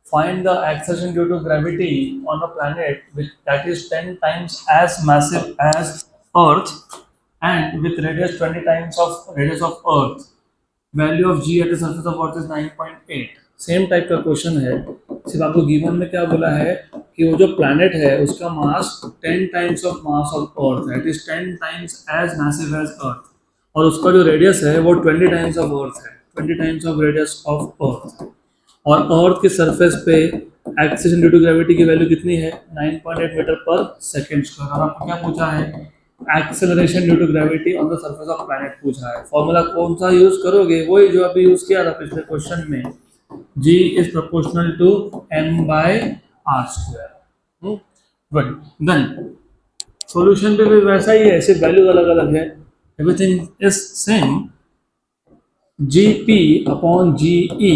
find the acceleration due to gravity on a planet that is 10 times as massive as Earth and with radius 20 times of radius of Earth. Value of g at the surface of Earth is 9.8। Same type का क्वेश्चन है, सिर्फ आपको गिवन में क्या बोला है कि वो जो प्लैनेट है उसका mass 10 times of mass of earth है, it is 10 times as massive as earth, और उसका जो रेडियस है वो 20 टाइम्स ऑफ अर्थ है, 20 times of radius of earth, और अर्थ के सरफेस पे एक्सेलरेशन ड्यू टू ग्रेविटी की वैल्यू कितनी है 9.8 मीटर पर सेकंड स्क्वायर। और आपको क्या पूछा है, acceleration due to gravity on the surface of planet पूछा है। फॉर्मूला कौन सा यूज करोगे, वही जो अभी यूज किया था पिछले क्वेश्चन में, g is proportional to m/r²। Good. Then solution पे भी वैसा ही है, सिर्फ वैल्यू अलग अलग है, everything is same. G P upon G E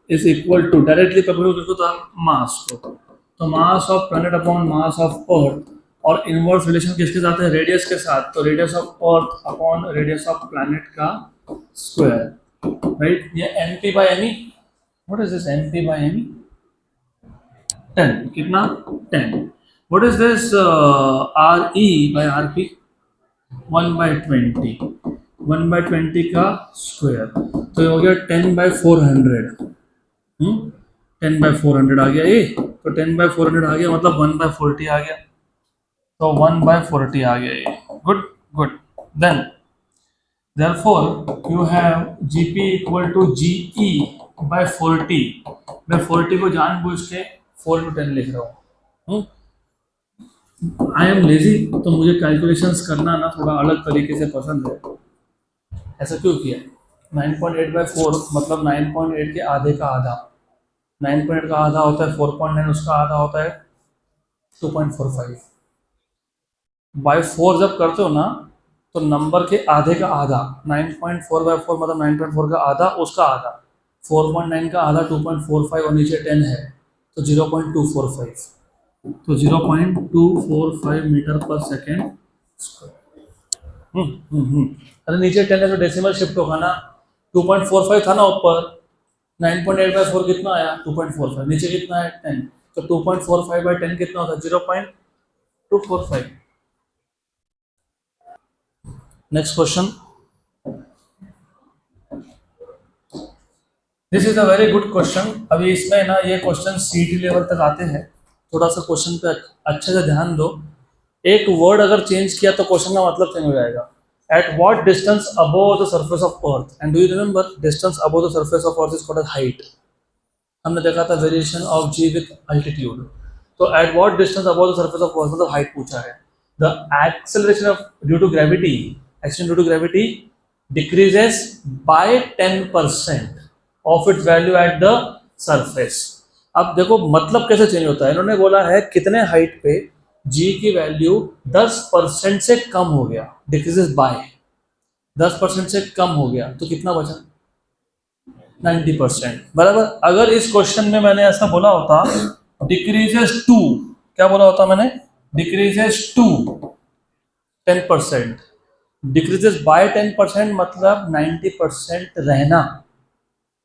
is equal to, directly पकड़ो देखो तो आप मास को, तो mass of planet upon mass of earth, और इनवर्स रिलेशन किसके साथ है, रेडियस के साथ, तो radius of earth upon radius of planet का स्क्वायर, राइट। ये M P by M E, what is this M P by M E, 10, कितना 10, what is this R E by R P, 1/20, 1/20 का स्क्वायर, तो ये हो गया 10/400, 10/400 आ गया ये, तो 10/400 आ गया मतलब 1/40 आ गया, तो 1/40 आ गया ये, good good. Then therefore you have gp equal to ge by 40, मैं 40 को जानबूझ के 4 to 10 लिख रहा हूँ। आई एम लेजी, तो मुझे कैलकुलेशंस करना ना थोड़ा अलग तरीके से पसंद है। ऐसा क्यों किया, 9.8/4 मतलब 9.8 के आधे का आधा, 9.8 का आधा होता है 4.9, उसका आधा होता है 2.45, बाई 4 जब करते हो ना तो नंबर के आधे का आधा, 9.4/4 मतलब 9.4 का आधा, उसका आधा 4.9 का आधा 2.45 और नीचे 10 है तो 0.245, तो 0.245 मीटर पर सेकेंड स्क्वायर। अरे नीचे 10 है तो डेसिमल शिफ्ट होगा ना, 2.45 था ना ऊपर, 9.8/4 कितना आया 2.45, नीचे कितना है 10, तो 2.45/10 कितना होता है 0.245। Next question, this is a very good question. अभी इसमें ना ये क्वेश्चन सीटी लेवल तक आते हैं, थोड़ा सा क्वेश्चन पे अच्छे से ध्यान दो। एक वर्ड अगर चेंज किया तो क्वेश्चन का मतलब चेंज हो जाएगा। At what distance above the surface of earth, and do you remember distance above the surface of earth is called as height, हमने देखा था variation of g with altitude, तो at what distance above the surface of earth मतलब हाइट पूछा है। The acceleration of due to gravity, action due to gravity decreases by 10% of its value at the surface. अब देखो मतलब कैसे चेंज होता है, इन्होंने बोला है कितने हाइट पे जी की वैल्यू 10% से कम हो गया, डिक्रीजेस बाय 10% से कम हो गया, तो कितना बचा 90%, बराबर। अगर इस क्वेश्चन में मैंने ऐसा बोला होता डिक्रीजेस टू, क्या बोला होता मैंने, डिक्रीजेस टू 10%, डिक्रीजेस बाय 10% मतलब 90% रहना,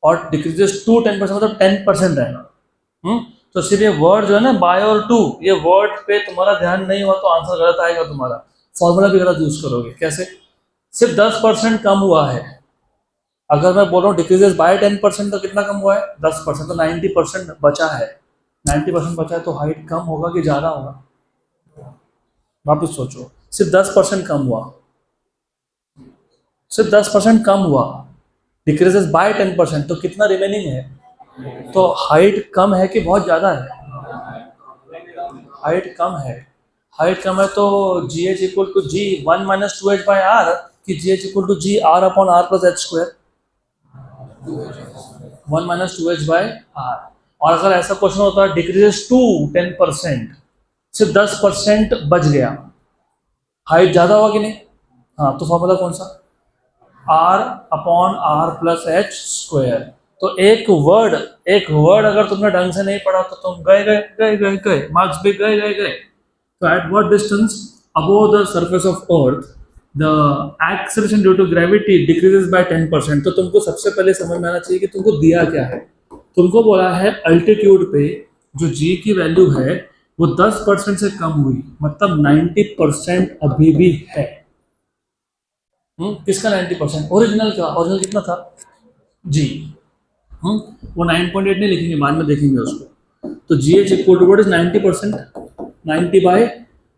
और डिक्रीजेस टू 10% मतलब 10% रहना। तो सिर्फ ये वर्ड जो है ना बाय और टू, ये वर्ड पे तुम्हारा ध्यान नहीं हुआ तो आंसर गलत आएगा तुम्हारा, फॉर्मूला भी गलत यूज करोगे। कैसे, सिर्फ 10% कम हुआ है, अगर मैं बोल रहा हूँ डिक्रीजेस बाय 10% तो कितना कम हुआ है 10%, तो 90% बचा है, 90% बचा है तो हाइट कम होगा कि ज़्यादा होगा, वापस सोचो, सिर्फ 10% कम हुआ, सिर्फ 10% कम हुआ, डिक्रीजेस बाय 10%, तो कितना रिमेनिंग है, तो हाइट कम है कि बहुत ज़्यादा है, हाइट कम है, हाइट कम है तो जी H equal to ji 1 - 2h/r कि G H equal to G r अपॉन r plus h square, 1 - 2h/r। और अगर ऐसा क्वेश्चन होता है डिक्रीजेस टू 10%, सिर्फ 10% बच गया, हाइट ज़्यादा होगा कि नहीं, हाँ, तो फॉर्मूला कौन सा, r अपॉन r प्लस h स्क्वायर। तो एक वर्ड अगर तुमने ढंग से नहीं पढ़ा तो तुम गए गए गए गए गए, मार्क्स भी गए गए गए। तो at what distance above the surface of earth the acceleration due to gravity decreases by 10%, तो तुमको सबसे पहले समझ में आना चाहिए कि तुमको दिया क्या है, तुमको बोला है अल्टीट्यूड पे जो जी की वैल्यू है वो 10% से कम हुई, मतलब 90% अभी भी है। किसका 90%, ओरिजिनल का, ओरिजिनल कितना था जी, वो 9.8 नहीं लिखेंगे, बाद में देखेंगे उसको। तो जी H equal to what is 90%, 90/100,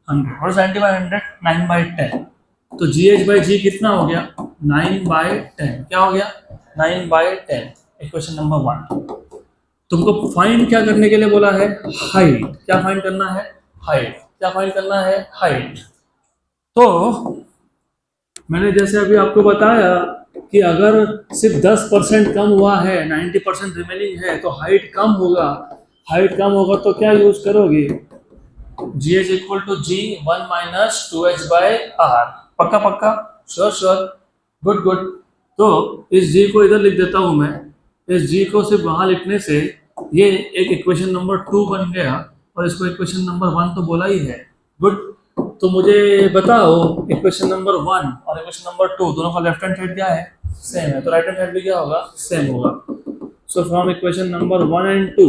what is 90/100, 9/10, तो जी एच बाई जी कितना हो गया 9/10, क्या हो गया 9/10। Equation number 1। तुमको फाइंड क्या करने के लिए बोला है, हाइट, क्या फाइंड करना है, हाइट, क्या फाइंड करना है, हाइट। तो मैंने जैसे अभी आपको बताया कि अगर सिर्फ 10% कम हुआ है, 90% रिमेनिंग है, तो हाइट कम होगा, हाइट कम होगा तो क्या यूज करोगे, g H equal to ji 1 minus 2h by r. पक्का पक्का, श्योर श्योर, गुड गुड। तो इस जी को इधर लिख देता हूं मैं। इस जी को सिर्फ वहां लिखने से ये एक इक्वेशन नंबर 2 बन गया, और इसको इक्वेशन नंबर 1 तो बोला ही है। गुड। तो मुझे बताओ इक्वेशन नंबर 1 और इक्वेशन नंबर 2 दोनों का लेफ्ट हैंड साइड क्या है? सेम है, तो राइट हैंड साइड भी क्या होगा? सेम होगा। So from equation number 1 and 2,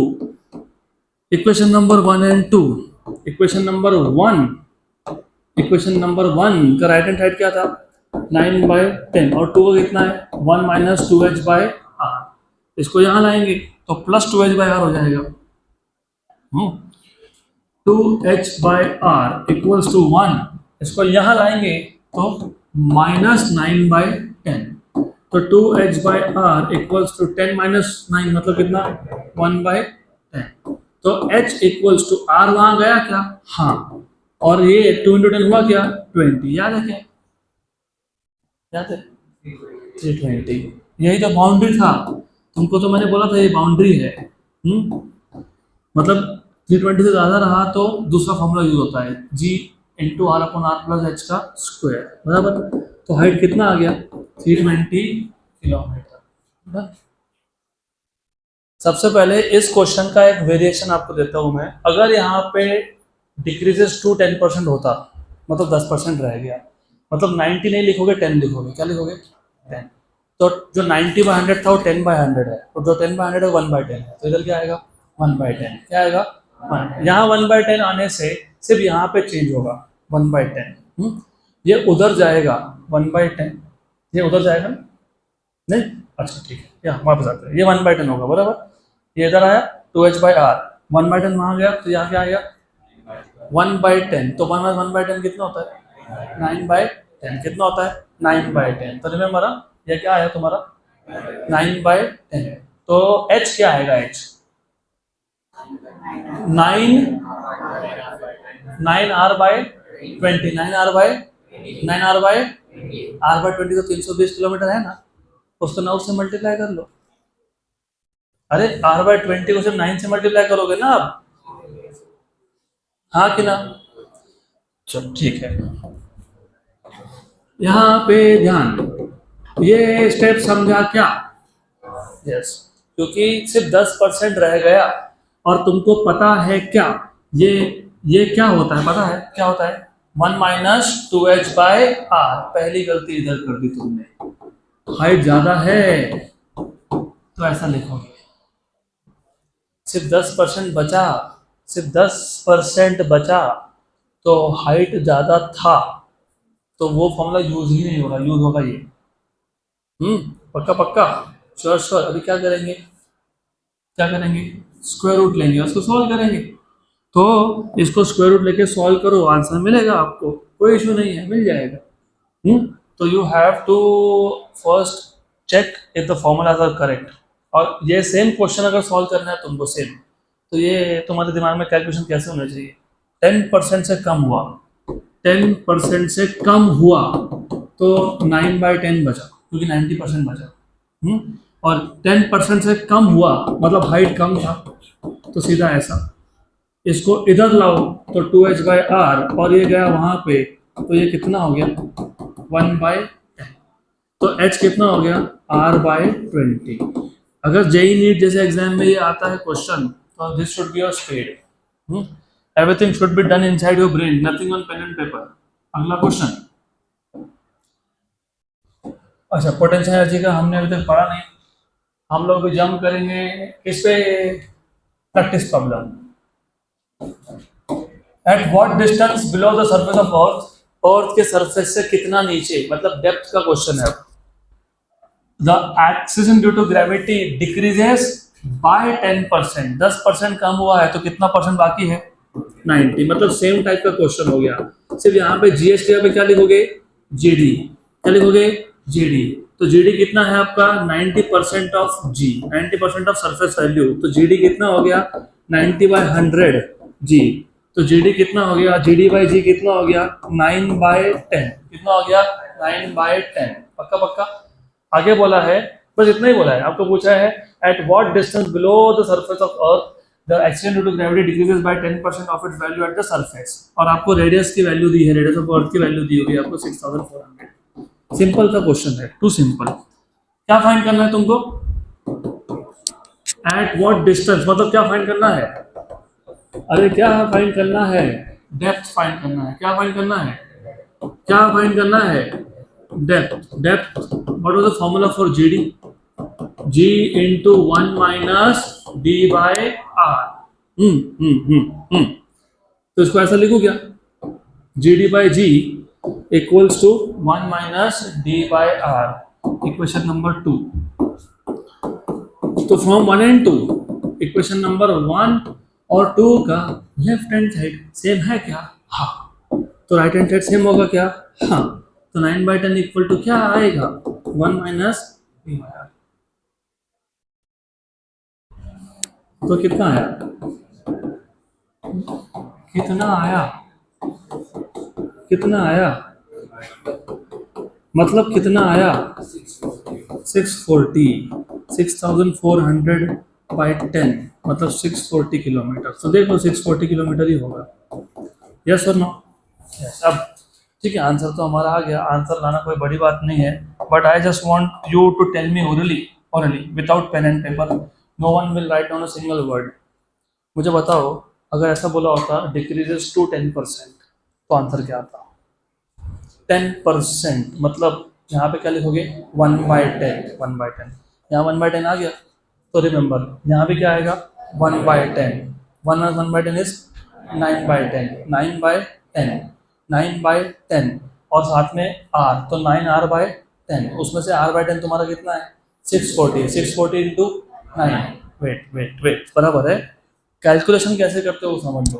equation number 1 and 2, equation number 1, equation number 1 का राइट हैंड साइड क्या था? 9/10, और 2 का कितना है? 1 माइनस 2h बाय आर। इसको यहाँ लाएंगे तो प्लस 2h बाय आर हो जाएगा। 2h by r equals to 1। इसको यहाँ लाएंगे तो माइनस 9/10। तो 2h by r equals to 10 minus 9 मतलब कितना? 1/10। तो h इक्वल्स टू आर वहां गया क्या? हाँ। और ये 2 इंटू 10 हुआ क्या? 20। याद है क्या? याद है? 320। यही तो बाउंड्री था। तुमको तो मैंने बोला था ये बाउंड्री है। मतलब 320 से ज़्यादा रहा तो दूसरा फॉर्मूला यूज होता है, g into R upon R plus H का स्क्वायर, बराबर। तो हाइट कितना आ गया? 320 किलोमीटर। सबसे पहले इस क्वेश्चन का एक वेरिएशन आपको देता हूं मैं। अगर यहाँ पे डिक्रीजेस टू 10% होता, मतलब 10% रह गया, मतलब 90 नहीं लिखोगे, 10 लिखोगे, क्या लिखोगे? 10। तो जो 90/100 था वो 10/100 है, और जो 10/100 है 1/10 है, तो इधर क्या आएगा? 1/10। क्या आएगा? 1। यहाँ 1/10 आने से सिर्फ यहाँ पे चेंज होगा 1/10। ये उधर जाएगा 1/10, ये उधर जाएगा नहीं? अच्छा ठीक है, यहाँ वापस आते हैं, ये 1/10 होगा, बराबर। ये इधर आया 2h बाई आर, 1/10 वहाँ गया तो यहाँ क्या आएगा? 1/10। तो 1/10 कितना होता है? 9/10। कितना होता है? 9/10। तो रिमेम्बर, ये क्या आया तुम्हारा? 9/10। तो h क्या आएगा? h 9 9r/20, 9r/20 तो 320 किलोमीटर है ना, उसको 9 से मल्टीप्लाई कर लो। अरे r/20 को सिर्फ 9 से मल्टीप्लाई करोगे ना आप? हाँ कि ना? चलो ठीक है। यहाँ पे ध्यान, ये स्टेप समझा क्या? यस। क्योंकि सिर्फ 10% रह गया, और तुमको पता है क्या ये क्या होता है? पता है क्या होता है? 1 माइनस 2h बाय आर। पहली गलती इधर कर दी तुमने, हाइट ज्यादा है तो ऐसा लिखोगे। सिर्फ 10% बचा, सिर्फ 10% बचा, तो हाइट ज्यादा था, तो वो फॉर्मूला यूज ही नहीं होगा, यूज होगा ये। पक्का पक्का, श्योर श्योर। अभी क्या करेंगे? क्या करेंगे? स्क्वायर रूट लेंगे, उसको सॉल्व करेंगे। तो इसको स्क्वायर रूट लेके सॉल्व करो, आंसर मिलेगा आपको, कोई इशू नहीं है, मिल जाएगा। तो you have to first check if the formulas are correct. और ये सेम क्वेश्चन अगर सॉल्व करना है तुमको सेम, तो ये तुम्हारे दिमाग में कैलकुलेशन कैसे होना चाहिए? 10% से कम हुआ, 10% से कम हुआ तो 9/10 बचा, क्योंकि 90% बचा। और 10% से कम हुआ मतलब हाइट कम था, तो सीधा ऐसा इसको इधर लाओ तो 2h बाय आर, और ये गया वहां पे, तो ये कितना हो गया? 1/10। तो h कितना हो गया? r/20। अगर जेई नीट जैसे एग्जाम में ये आता है क्वेश्चन, तो this should be your speed. Everything should be done inside your brain, nothing on pen and paper. अगला क्वेश्चन। अच्छा, पोटेंशियल एनर्जी का हमने अभी तक पढ़ा नहीं, हम लोग भी जंप करेंगे किस पे? Practice problem. At what distance below the surface of earth, earth के सरफेस से कितना नीचे, मतलब डेप्थ का क्वेश्चन है। The acceleration due to gravity decreases by 10%। 10% कम हुआ है तो कितना परसेंट बाकी है? 90। मतलब सेम टाइप का क्वेश्चन हो गया, सिर्फ यहाँ पे जीएस पे क्या लिखोगे? जीडी। क्या लिखोगे? जीडी। तो जीडी कितना है आपका? 90% of g, 90% of surface value. तो जीडी कितना हो गया? 90/100 जी। तो जीडी कितना हो गया? जीडी बाई जी कितना हो गया? 9/10। कितना हो गया? 9/10। पक्का पक्का। आगे बोला है, बस इतना ही बोला है, आपको पूछा है at what distance below the surface of earth the accident due to gravity decreases by 10% of its value at the surface, और आपको रेडियस की वैल्यू दी है, रेडियस ऑफ अर्थ की वैल्यू दी हुई है आपको 6400। सिंपल सा क्वेश्चन है, टू सिंपल। क्या फाइंड करना है तुमको? एट व्हाट डिस्टेंस, मतलब क्या फाइंड करना है? अरे क्या फाइंड करना है? डेप्थ फाइंड करना है। क्या फाइंड करना है? क्या फाइंड करना है? Depth. Depth, what was the formula for g d? G into 1 minus d by r. तो इसको ऐसा लिखूं क्या? G d by g equals to 1 minus d by r, equation number 2। तो फ्रॉम 1 एंड 2, इक्वेशन नंबर 1 और 2 का लेफ्ट हैंड साइड सेम है क्या? हाँ। तो राइट हैंड साइड सेम होगा क्या? हाँ। तो 9/10 इक्वल टू क्या आएगा? 1 माइनस डी बाय आर। तो कितना आया? कितना आया? कितना आया? मतलब कितना आया? 640, 6400 बाई 10, मतलब 640 किलोमीटर। तो देख लो 640 किलोमीटर ही होगा। यस और नो? यस। अब ठीक है, आंसर तो हमारा आ गया। आंसर लाना कोई बड़ी बात नहीं है, but I just want you to tell me orally without pen and paper. No one will write down a single word. मुझे बताओ, अगर ऐसा बोला होता डिक्रीजेस टू 10%, तो आंसर क्या आता? 10%, मतलब यहाँ पे क्या लिखोगे? 1/10। 1/10, यहाँ 1/10 आ गया, तो रिमेंबर यहाँ भी क्या आएगा? 1/10। 1/10 इज 9/10। 9/10, 9/10, और साथ में आर, तो 9r/10। उसमें से r/10 तुम्हारा कितना है? 640। 640 इंटू 9। वेट वेट वेट, बराबर है। कैलकुलेशन कैसे करते हो समझ लो।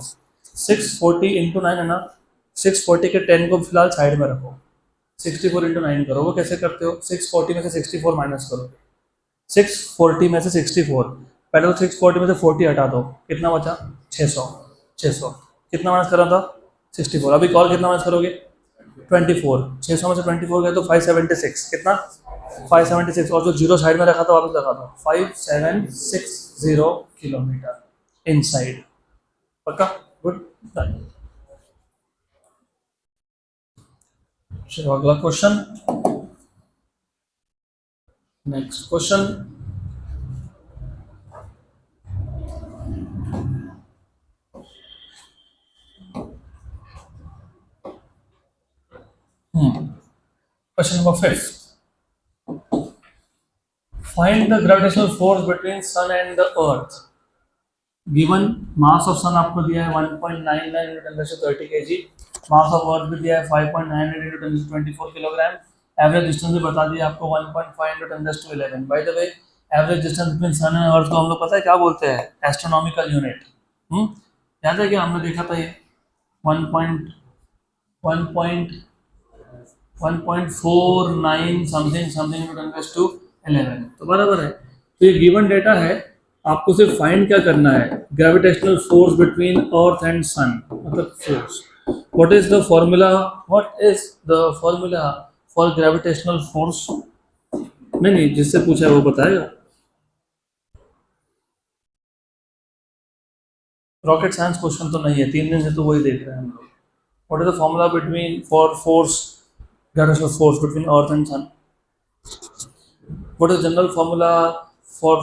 640 इंटू 9 है ना, 640 के 10 को फिलहाल साइड में रखो, 64 इंटू 9 करो। वो कैसे करते हो? 640 में से 64 माइनस करो। 640 में से 64, पहले तो 640 में से 40 हटा दो, कितना बचा? 600। 600 कितना माइनस कर रहा था? 64। अभी और कितना माइनस करोगे? 24। 600 में से 24 गए तो 576, कितना? 576, और जो जीरो साइड में रखा था वापस लगा दो, 5760 किलोमीटर इनसाइड। पक्का? गुड। चलो अगला question. Next question. Question number 5. Find the gravitational force between sun and the earth. Given mass of sun आपको दिया है 1.99 into 10⁻30 kg, mass of earth भी दिया है 5.98 into 10⁻24 किलोग्राम, एवरेज डिस्टेंस भी बता दिया आपको 1.5 into 10⁻11। By the way, average distance between sun and earth को हम लोग पता है क्या बोलते हैं? Astronomical unit. याद है क्या? हमने देखा था ये 1.49 समथिंग समथिंग into 10⁻11। तो बराबर है। तो ये गिवन डेटा है, आपको सिर्फ फाइंड क्या करना है? Gravitational force between earth and sun, मतलब force. What is the formula? What is the formula for gravitational force? नहीं, जिससे पूछा है वो बताएगा। रॉकेट साइंस क्वेश्चन तो नहीं है, 3 दिन से तो वही देख रहे हैं हम लोग। What is the formula between for force, gravitational force between earth and sun? What is the general formula for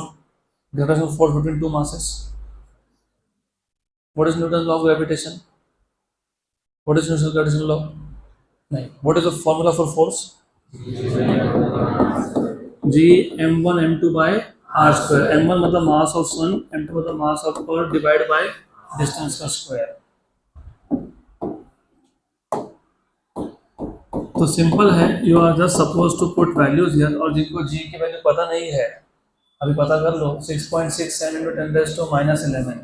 gravitational force between two masses? What is Newton's law of gravitation? What is Newton's gravitational law? नहीं. What is the formula for force? G m1 m2 by r square. m1 मतलब mass of sun, m2 मतलब mass of earth divided by distance का square. तो सिंपल है, you are just suppose to put values here, और जिनको g की वैल्यू पता नहीं है अभी पता कर लो। 6.67 into 10⁻−11,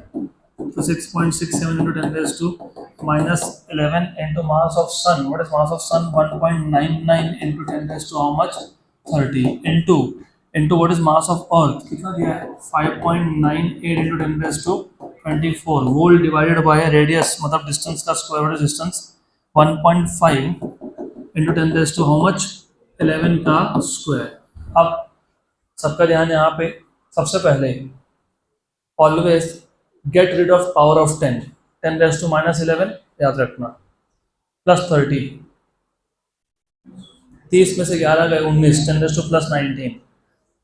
तो 6.67 into 10⁻−11 into mass of sun. What is mass of sun? 1.99 into 10 to how much? 30 into what is mass of earth? कितना दिया है? 5.98 into 10 to 24 volt divided by radius, मतलब डिस्टेंस का square. What is distance? 1.5 into 10 to how much? 11 का स्क्वायर। अब सबका ध्यान यहाँ पे। सबसे पहले always get rid of power of 10, 10⁻11 याद रखना, प्लस 30, 30 में से 11 गए 19, 10⁻19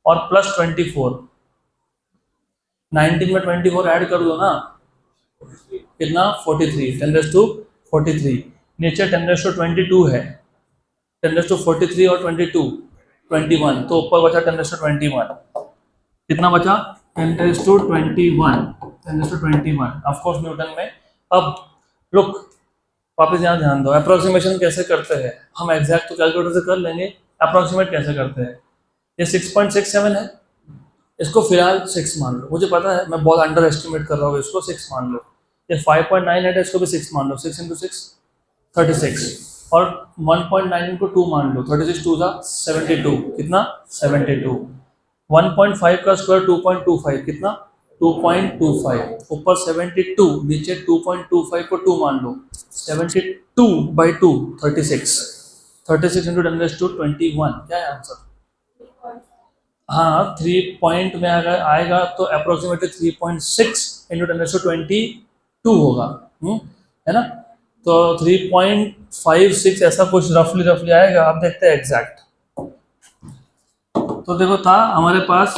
और प्लस 24, 19 में 24 ऐड कर दो ना, कितना 43, 10⁻43, नीचे 10⁻22 है, 10⁻43 और 22 21, तो ऊपर बचा 10⁻21, कितना बचा 10⁻21, 10⁻21 ऑफ कोर्स न्यूटन में। अब लुक वापस यहाँ ध्यान दो, अप्रोक्सीमेशन कैसे करते हैं हम, एग्जैक्ट तो कैलकुलेटर से कर लेंगे, अप्रोक्सीमेट कैसे करते हैं। ये 6.67 है, इसको फिलहाल 6 मान लो, मुझे पता है मैं बहुत अंडर एस्टिमेट कर रहा हूँ, इसको 6 मान लो। ये 5.98 है, इसको भी 6 मान लो, 6 × 6 36, और 1.9 को 2 मान लो, 36 2 सा 72, कितना 72, 1.5 का स्क्वायर 2.25, कितना 2.25, ऊपर 72, नीचे 2.25 को 2 मान लो, 72/2 36, 36 × 10⁻21, क्या है आंसर? हाँ 3 पॉइंट में अगर आएगा तो अप्रोक्सीमेटली 3.6 × 10⁻22 होगा, है ना। तो 3.56 ऐसा कुछ रफली आएगा, आप देखते हैं एग्जैक्ट। तो देखो था हमारे पास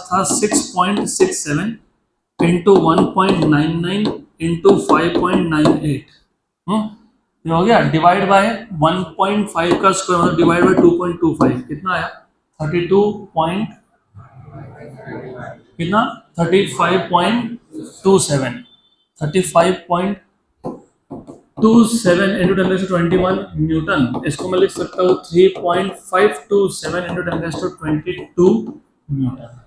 था 6.67 × 1.99 × 5.98, ये हो गया, डिवाइड बाय 1.5 का स्क्वायर मतलब डिवाइड बाय 2.25, कितना आया 32 कितना 35.27, 35.27 × 10⁻21 न्यूटन। इसको मैं लिख सकता हूँ 3.527 × 10⁻22 न्यूटन।